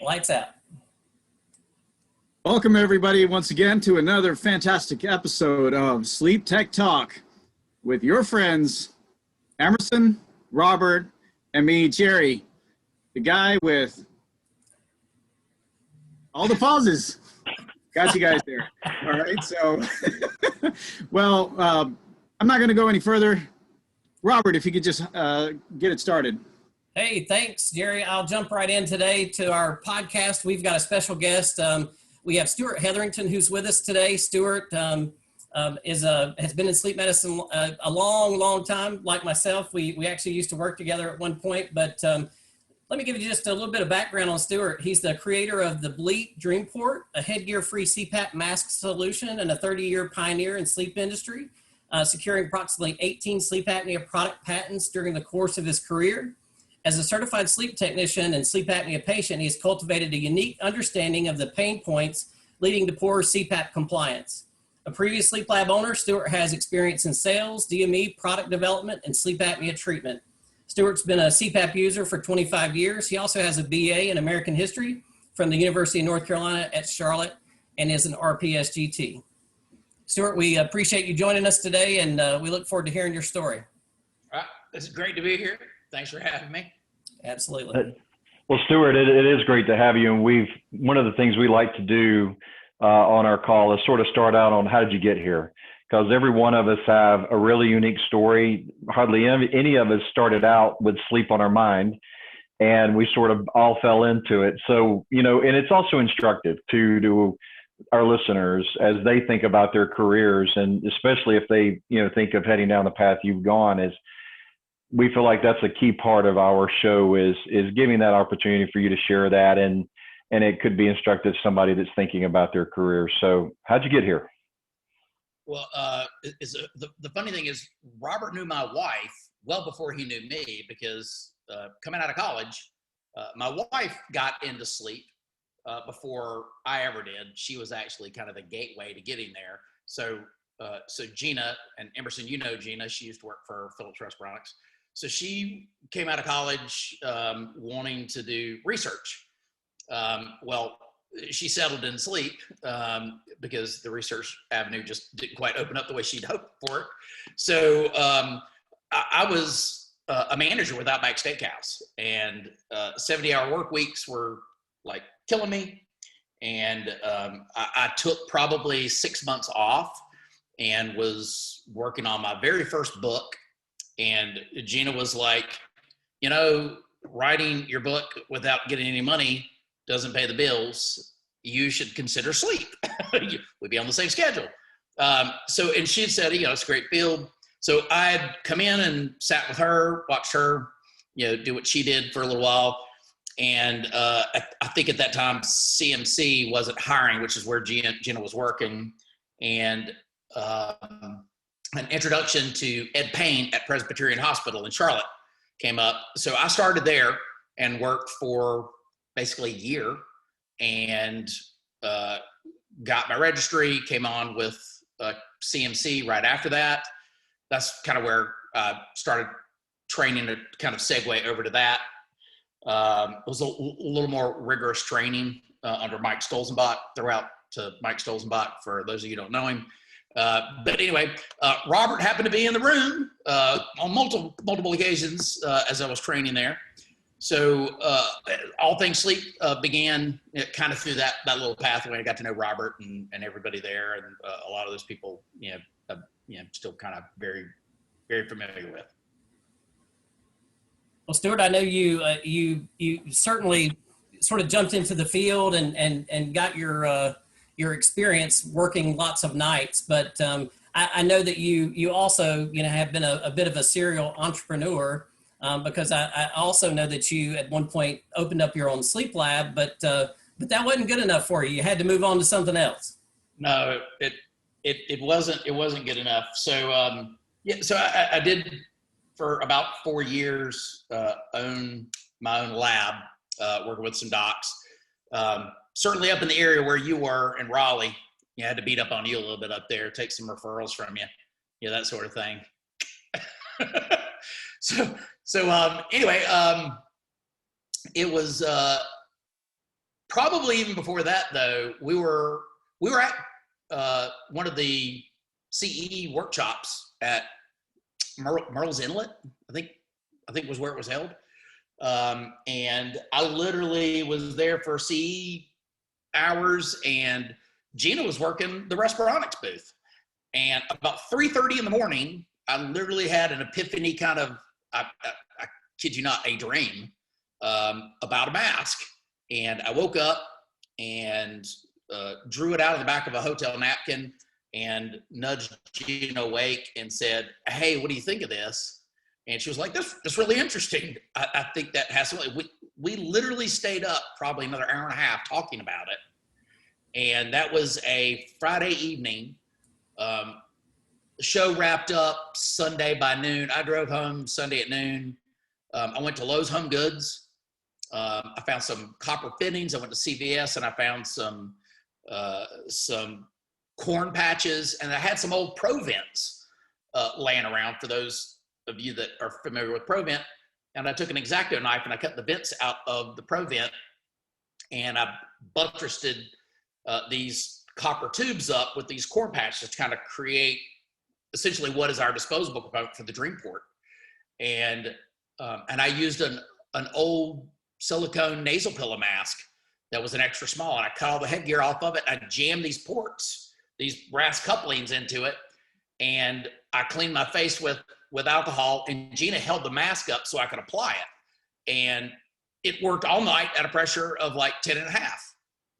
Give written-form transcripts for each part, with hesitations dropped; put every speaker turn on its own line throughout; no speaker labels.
Lights out.
Welcome everybody once again to another fantastic episode of Sleep Tech Talk with your friends, Emerson, Robert, and me, Jerry, the guy with all the pauses. Got you guys there. All right, so, well, I'm not going to go any further. Robert, if you could just get it started.
Hey, thanks, Jerry. I'll jump right in today to our podcast. We've got a special guest. We have Stuart Heatherington, who's with us today. Stuart has been in sleep medicine a long time, like myself. We actually used to work together at one point, but let me give you just a little bit of background on Stuart. He's the creator of the Bleep DreamPort, a headgear-free CPAP mask solution, and a 30-year pioneer in sleep industry, securing approximately 18 sleep apnea product patents during the course of his career. As a certified sleep technician and sleep apnea patient, he has cultivated a unique understanding of the pain points leading to poor CPAP compliance. A previous sleep lab owner, Stuart has experience in sales, DME, product development, and sleep apnea treatment. Stuart's been a CPAP user for 25 years. He also has a BA in American History from the University of North Carolina at Charlotte and is an RPSGT. Stuart, we appreciate you joining us today, and we look forward to hearing your story.
All right. It's great to be here. Thanks for having me.
Absolutely.
Well, Stuart, it is great to have you. And one of the things we like to do on our call is sort of start out on how did you get here? Because every one of us have a really unique story. Hardly any of us started out with sleep on our mind, and we sort of all fell into it. So, and it's also instructive to our listeners as they think about their careers, and especially if they, think of heading down the path you've gone, is we feel like that's a key part of our show is giving that opportunity for you to share that, and it could be instructive to somebody that's thinking about their career. So how'd you get here?
Well, the funny thing is Robert knew my wife well before he knew me, because coming out of college, my wife got into sleep before I ever did. She was actually kind of the gateway to getting there. So Gina, and Emerson, Gina, she used to work for Philips Respironics. So she came out of college wanting to do research. Well, she settled in sleep because the research avenue just didn't quite open up the way she'd hoped for it. So I was a manager with Outback Steakhouse, and 70-hour work weeks were like killing me. And I took probably 6 months off and was working on my very first book. And Gina was like, writing your book without getting any money doesn't pay the bills. You should consider sleep. We'd be on the same schedule. And she had said, it's a great field. So I'd come in and sat with her, watched her, do what she did for a little while. And I think at that time, CMC wasn't hiring, which is where Gina was working. And an introduction to Ed Payne at Presbyterian Hospital in Charlotte came up. So I started there and worked for basically a year, and got my registry, came on with CMC right after that. That's kind of where I started training to kind of segue over to that. It was a little more rigorous training under Mike Stolzenbach, throughout to Mike Stolzenbach for those of you who don't know him. But anyway, Robert happened to be in the room on multiple occasions as I was training there. So all things sleep began kind of through that little pathway. I got to know Robert and everybody there, and a lot of those people, still kind of very, very familiar with.
Well, Stuart, I know you certainly sort of jumped into the field and got your experience working lots of nights, but I know that you also have been a bit of a serial entrepreneur, because I also know that you at one point opened up your own sleep lab, but that wasn't good enough for you. You had to move on to something else.
No, it wasn't good enough. So so I did for about 4 years own my own lab, working with some docs. Certainly up in the area where you were in Raleigh, you had to beat up on you a little bit up there, take some referrals from you, that sort of thing. So anyway, it was probably even before that, though, we were at one of the CE workshops at Merle's Inlet. I think was where it was held. And I literally was there for CE hours, and Gina was working the respironics booth. And about 3:30 in the morning, I literally had an epiphany, kind of, I kid you not, a dream about a mask. And I woke up and drew it out of the back of a hotel napkin and nudged Gina awake and said, "Hey, what do you think of this?" And she was like, that's really interesting. I think that has something. We literally stayed up probably another hour and a half talking about it. And that was a Friday evening. The show wrapped up Sunday by noon. I drove home Sunday at noon. I went to Lowe's Home Goods. I found some copper fittings. I went to CVS and I found some corn patches, and I had some old Provents laying around, for those of you that are familiar with Provent. And I took an X-Acto knife and I cut the vents out of the Provent, and I buttressed these copper tubes up with these corn patches to kind of create essentially what is our disposable component for the DreamPort. And I used an old silicone nasal pillow mask that was an extra small, and I cut all the headgear off of it. I jammed these ports, these brass couplings into it, and I cleaned my face with alcohol, and Gina held the mask up so I could apply it. And it worked all night at a pressure of like 10.5,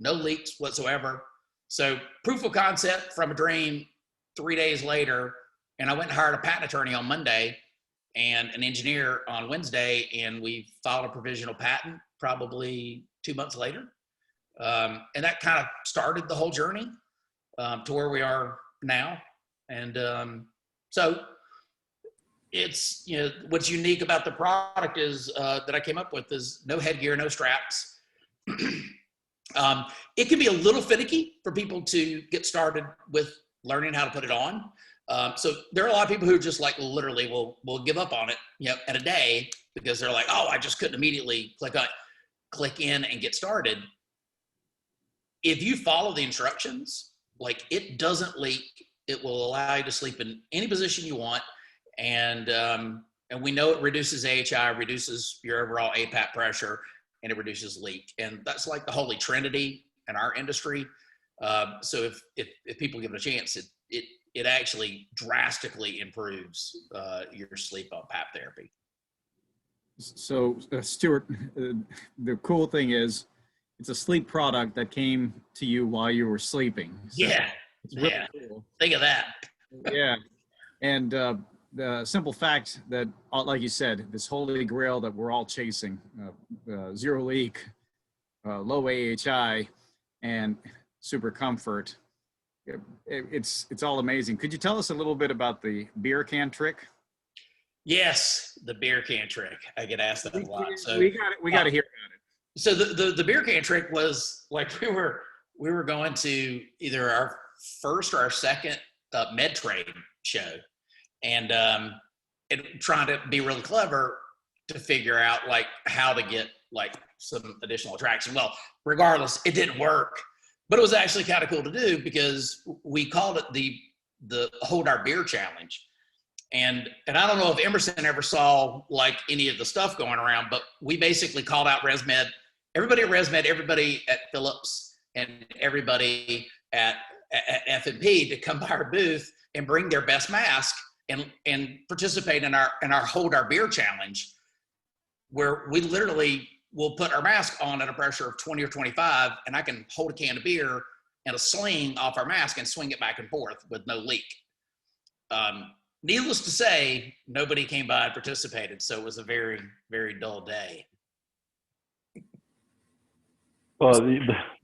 no leaks whatsoever. So proof of concept from a dream 3 days later. And I went and hired a patent attorney on Monday and an engineer on Wednesday, and we filed a provisional patent probably 2 months later. And that kind of started the whole journey to where we are now. And so it's, you know, what's unique about the product is that I came up with is no headgear, no straps. It can be a little finicky for people to get started with learning how to put it on. So there are a lot of people who just like literally will give up on it, you know, in a day, because they're like, oh, I just couldn't immediately click in and get started. If you follow the instructions, like, it doesn't leak. It will allow you to sleep in any position you want. And we know it reduces AHI, reduces your overall APAP pressure, and it reduces leak. And that's like the holy trinity in our industry. So if people give it a chance, it actually drastically improves your sleep on PAP therapy.
So Stuart, the cool thing is it's a sleep product that came to you while you were sleeping. So
yeah.
it's really
Yeah.
cool.
Think of that.
Yeah. And the simple fact that, like you said, this holy grail that we're all chasing, zero leak, low AHI, and super comfort, it's all amazing. Could you tell us a little bit about the beer can trick?
Yes, the beer can trick. I get asked that a lot. So
we got to hear about it.
So the beer can trick was like, we were going to either our first or our second med trade show, and trying to be really clever to figure out like how to get like some additional attraction. Well, regardless, it didn't work, but it was actually kind of cool to do, because we called it the Hold Our Beer Challenge. And I don't know if Emerson ever saw like any of the stuff going around, but we basically called out ResMed, everybody at ResMed, everybody at Philips, and everybody at F&P to come by our booth and bring their best mask and participate in our Hold Our Beer Challenge, where we literally will put our mask on at a pressure of 20 or 25, and I can hold a can of beer and a sling off our mask and swing it back and forth with no leak. Needless to say, nobody came by and participated, so it was a very, very dull day.
Well,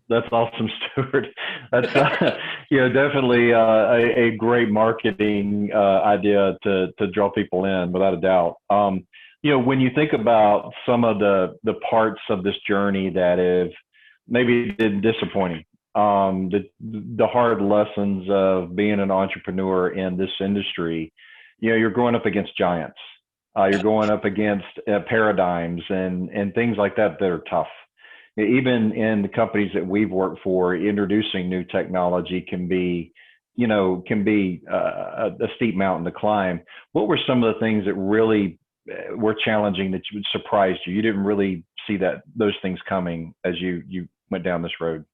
that's awesome, Stuart. That's definitely a great marketing idea to draw people in, without a doubt. When you think about some of the parts of this journey that have maybe been disappointing, the hard lessons of being an entrepreneur in this industry, you're going up against giants. You're going up against paradigms and things like that are tough. even in the companies that we've worked for, introducing new technology can be, a steep mountain to climb. What were some of the things that really were challenging that surprised you? You didn't really see those things coming as you went down this road.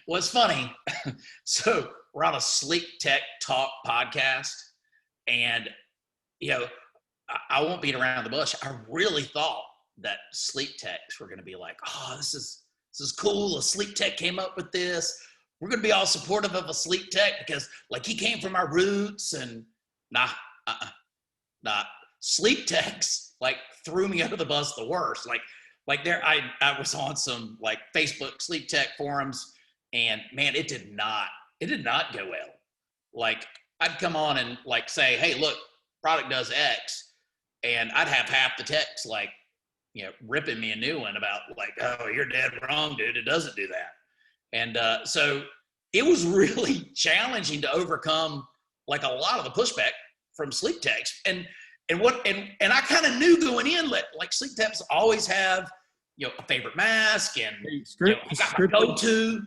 Well, it's funny. So we're on a SleepTech Talk podcast, and I won't beat around the bush. I really thought that SleepTechs were going to be like, oh, this is cool. A SleepTech came up with this. We're going to be all supportive of a SleepTech because like he came from our roots, and nah. SleepTechs like threw me under the bus the worst. Like there, I was on some like Facebook SleepTech forums, and man, it did not go well. Like I'd come on and like say, hey, look, product does X, and I'd have half the techs like, ripping me a new one about like, oh, you're dead wrong, dude. It doesn't do that. And so it was really challenging to overcome like a lot of the pushback from SleepTechs. And I kind of knew going in, like SleepTechs always have, a favorite mask and go-to.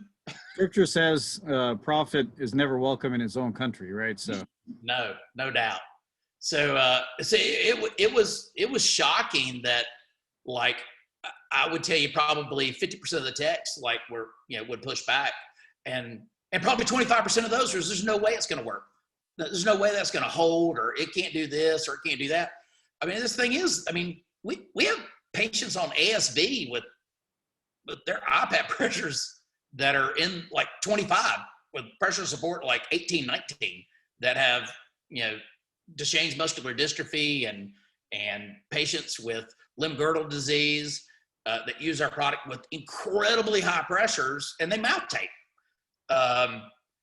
Scripture says prophet is never welcome in his own country, right? So
no doubt. So it was shocking that like I would tell you probably 50% of the techs like were would push back, and probably 25% of those there's no way it's going to work. There's no way that's going to hold, or it can't do this, or it can't do that. I mean, this thing is, we have patients on ASV with their IPAP pressures that are in like 25 with pressure support like 18, 19 that have, Duchenne's muscular dystrophy and patients with limb girdle disease that use our product with incredibly high pressures, and they mouth tape.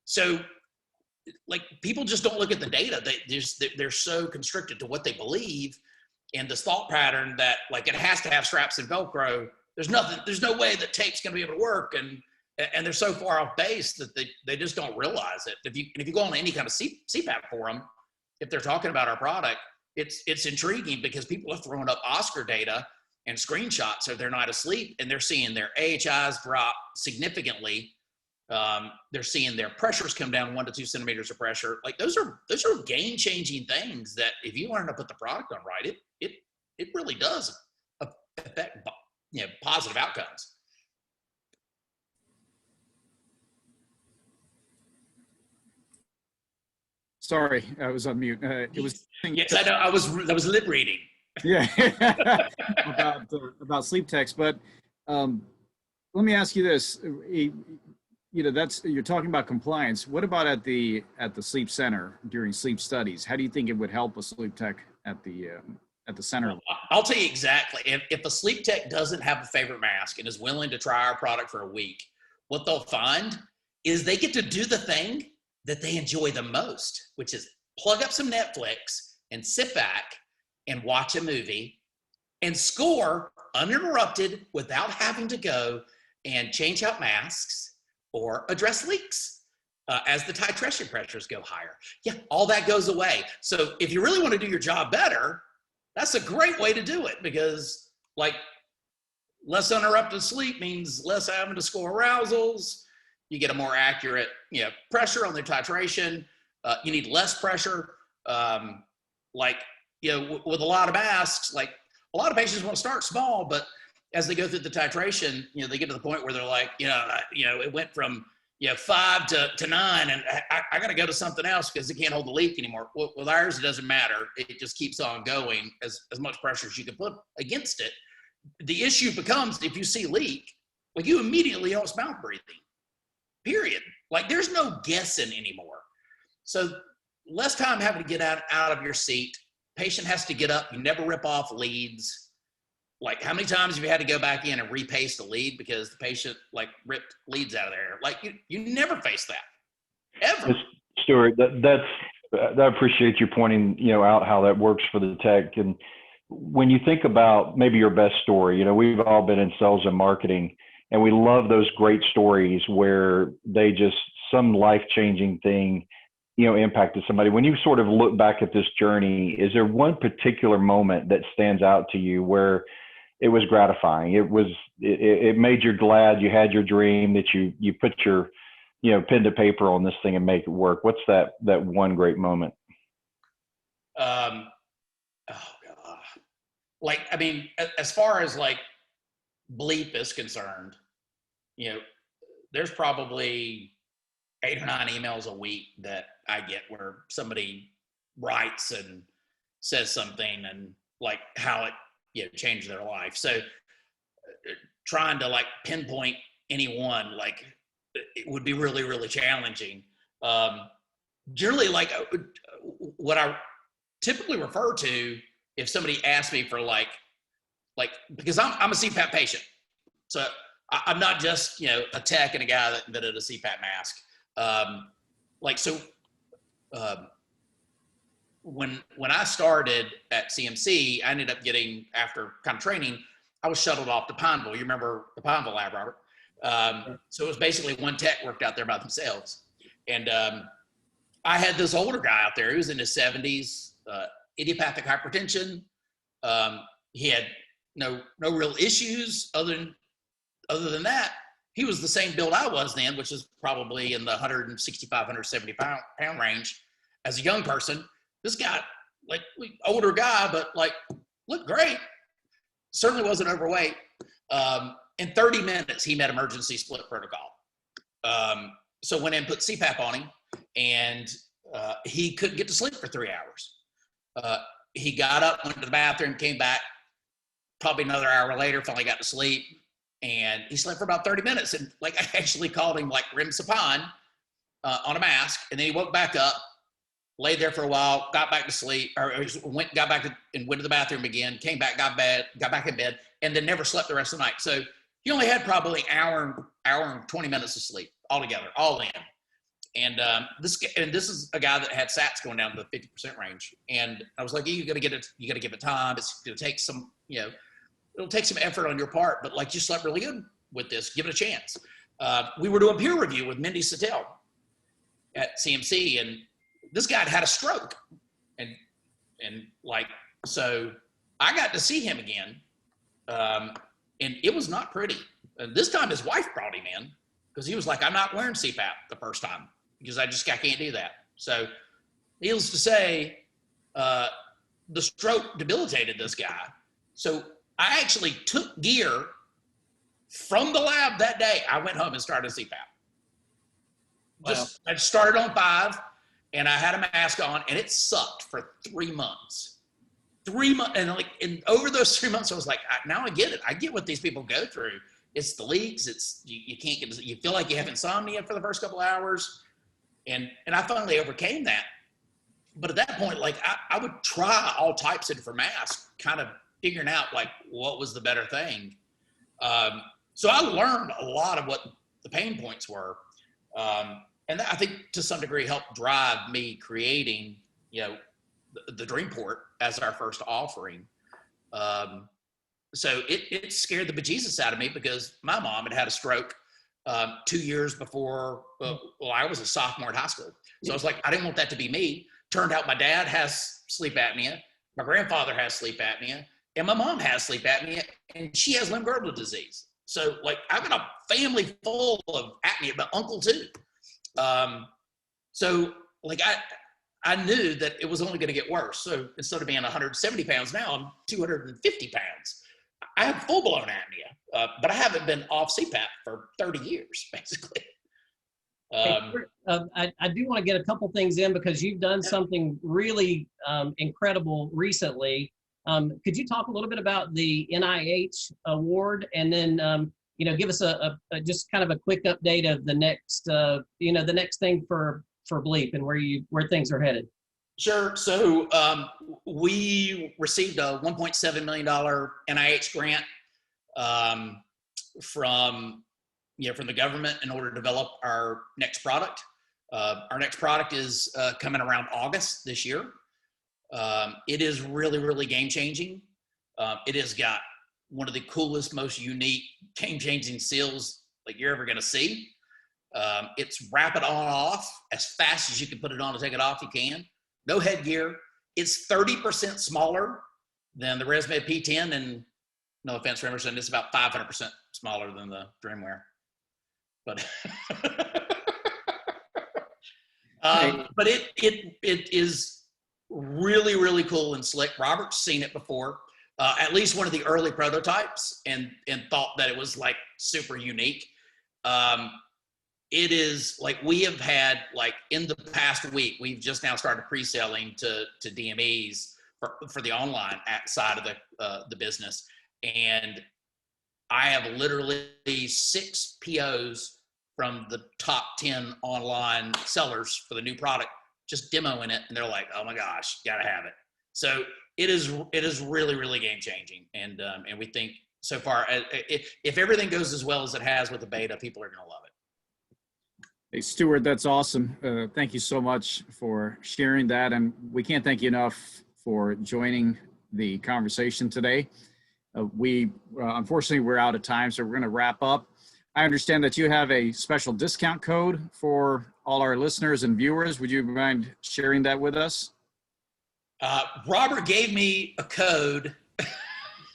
So like people just don't look at the data. They're so constricted to what they believe and this thought pattern that like it has to have straps and Velcro. There's no way that tape's going to be able to work, and they're so far off base that they just don't realize it. If you go on any kind of CPAP forum, if they're talking about our product, it's intriguing because people are throwing up Oscar data and screenshots of their night of sleep, and they're seeing their AHIs drop significantly. They're seeing their pressures come down 1 to 2 centimeters of pressure. Like those are game-changing things that if you learn to put the product on right, it really does affect positive outcomes.
Sorry, I was on mute. It was
yes, I know. I was lip reading.
Yeah, about SleepTechs, but let me ask you this. You're talking about compliance. What about at the sleep center during sleep studies? How do you think it would help a SleepTech at the center?
I'll tell you exactly. If a SleepTech doesn't have a favorite mask and is willing to try our product for a week, what they'll find is they get to do the thing that they enjoy the most, which is plug up some Netflix and sit back and watch a movie and score uninterrupted without having to go and change out masks or address leaks as the titration pressures go higher. Yeah, all that goes away. So if you really want to do your job better, that's a great way to do it, because like less uninterrupted sleep means less having to score arousals. You get a more accurate, pressure on the titration. You need less pressure. With a lot of masks, like a lot of patients want to start small, but as they go through the titration, they get to the point where they're like, it went from 5 to 9, and I got to go to something else because it can't hold the leak anymore. Well, with ours, it doesn't matter. It just keeps on going as much pressure as you can put against it. The issue becomes if you see leak, like you immediately help mouth breathing. Period. Like there's no guessing anymore. So less time having to get out of your seat. Patient has to get up. You never rip off leads. Like how many times have you had to go back in and repaste a lead because the patient like ripped leads out of there? Like you never face that ever.
Stuart, I appreciate you pointing out how that works for the tech. And when you think about maybe your best story, we've all been in sales and marketing, and we love those great stories where they just some life-changing thing, impacted somebody. When you sort of look back at this journey, is there one particular moment that stands out to you where it was gratifying. It made you glad you had your dream, that you put your, pen to paper on this thing and make it work. What's that one great moment?
Oh God. Like, I mean, as far as like Bleep is concerned, there's probably 8 or 9 emails a week that I get where somebody writes and says something and like how it changed their life. So trying to like pinpoint anyone, like it would be really, really challenging. Generally, like what I typically refer to if somebody asks me for like because I'm a CPAP patient, so I'm not just a tech and a guy that invented a CPAP mask. When I started at CMC, I ended up getting, after kind of training, I was shuttled off to Pineville. You remember the Pineville lab, Robert? So it was basically one tech worked out there by themselves. And I had this older guy out there. He was in his 70s, idiopathic hypertension. He had no real issues other than that. He was the same build I was then, which is probably in the 165, 170 pound range. As a young person, this guy, like older guy, but like looked great. Certainly wasn't overweight. In 30 minutes, he met emergency split protocol. So went in and put CPAP on him, and he couldn't get to sleep for 3 hours. He got up, went to the bathroom, came back, probably another hour later, finally got to sleep. And he slept for about 30 minutes. And like, I actually called him like Rim Sapan on a mask. And then he woke back up, laid there for a while, got back to sleep, or got back and went to the bathroom again, came back, got back in bed, and then never slept the rest of the night. So he only had probably hour and 20 minutes of sleep altogether, all in. And this is a guy that had SATs going down to the 50% range. And I was like, you got to give it time. It's going to take some, it'll take some effort on your part, but like you slept really good with this, give it a chance. We were doing peer review with Mindy Sattel at CMC, and this guy had a stroke. And like, so I got to see him again. And it was not pretty. And this time his wife brought him in because he was like, I'm not wearing CPAP the first time because I can't do that. So needless to say, the stroke debilitated this guy. So I actually took gear from the lab that day. I went home and started CPAP.
Wow.
I started on 5 and I had a mask on, and it sucked for 3 months. 3 months. And over those 3 months, I was like, now I get it. I get what these people go through. It's the leaks. It's, you can't get, you feel like you have insomnia for the first couple hours. And I finally overcame that. But at that point, like I would try all types of different masks, kind of figuring out like what was the better thing. So I learned a lot of what the pain points were. And that, I think to some degree helped drive me creating, the DreamPort as our first offering. So it scared the bejesus out of me because my mom had a stroke 2 years before, I was a sophomore in high school. So I was like, I didn't want that to be me. Turned out my dad has sleep apnea, my grandfather has sleep apnea, and my mom has sleep apnea, and she has limb-girdle disease. So like I've got a family full of apnea, but uncle too. So like I knew that it was only going to get worse. So instead of being 170 pounds now, I'm 250 pounds. I have full-blown apnea, but I haven't been off CPAP for 30 years, basically.
I do want to get a couple things in because you've done something really incredible recently. Could you talk a little bit about the NIH award, and then give us a just kind of a quick update of the next the next thing for Bleep and where things are headed?
Sure. So we received a $1.7 million NIH grant from the government in order to develop our next product. Our next product is coming around August this year. It is really, really game-changing. It has got one of the coolest, most unique, game-changing seals like you're ever going to see. It's rapid on-off. As fast as you can put it on and take it off, you can. No headgear. It's 30% smaller than the ResMed P10 and No offense, Emerson. It's about 500% smaller than the DreamWear. But but it is really, really cool and slick. Robert's seen it before, at least one of the early prototypes, and thought that it was like super unique. It is like, we have had, like, in the past week, we've just now started pre-selling to DMEs for the online side of the business. And I have literally 6 POs from the top 10 online sellers for the new product, just demoing it. And they're like, oh my gosh, gotta have it. So it is really, really game changing. And we think so far, if everything goes as well as it has with the beta, people are gonna love it.
Hey, Stuart, that's awesome. Thank you so much for sharing that. And we can't thank you enough for joining the conversation today. Unfortunately, we're out of time, so we're going to wrap up. I understand that you have a special discount code for all our listeners and viewers. Would you mind sharing that with us?
Robert gave me a code.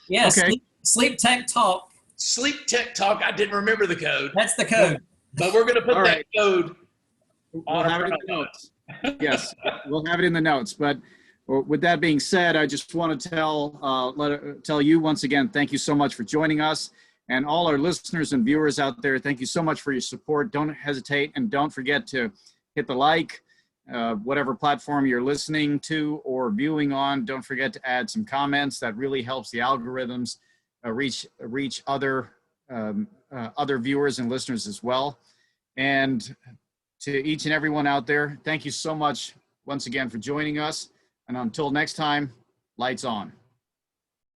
Yes,
Okay.
SleepTech Talk.
SleepTech Talk. I didn't remember the code.
That's the code.
But we're going to put that code
We'll have it in the notes. Yes, we'll have it in the notes. But with that being said, I just want to tell you once again, thank you so much for joining us. And all our listeners and viewers out there, thank you so much for your support. Don't hesitate, and don't forget to hit the like, whatever platform you're listening to or viewing on. Don't forget to add some comments. That really helps the algorithms reach other viewers and listeners as well. And to each and everyone out there, thank you so much once again for joining us. And until next time, lights on.